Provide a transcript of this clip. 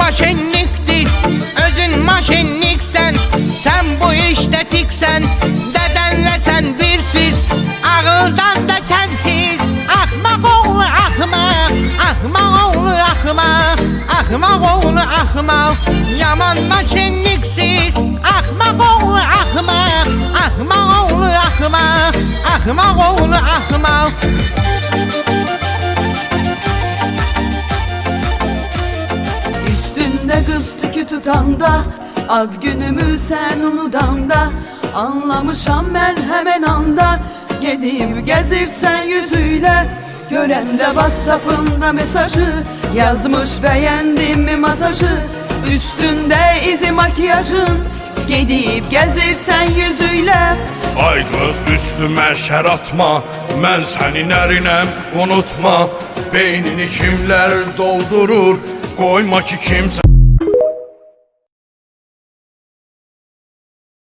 maşenlikdir, özün maşenliksen. Sen bu işte tiksen, dedenle sen birsiz, ağıldan da kensiz. Ahmak oğlu ahmak, ahmak oğlu ahmak, ahmak oğlu ahmak. Yaman maşenliksiz, ahmak oğlu ahmak, ahmak oğlu ahmak, ahmak oğlu ahmak. Üstünde kız tükü tutanda, ad günümü sen unudanda, anlamışam ben hemen anda. Gedip gezirsen yüzüyle, gören de WhatsApp'ında mesajı, yazmış beğendin mi masajı. Üstünde izi makyajın, gedip gezirsen yüzüyle. Ay kız üstüme şer atma, mən sənin ərinem unutma. Beynini kimler doldurur, koyma ki kimse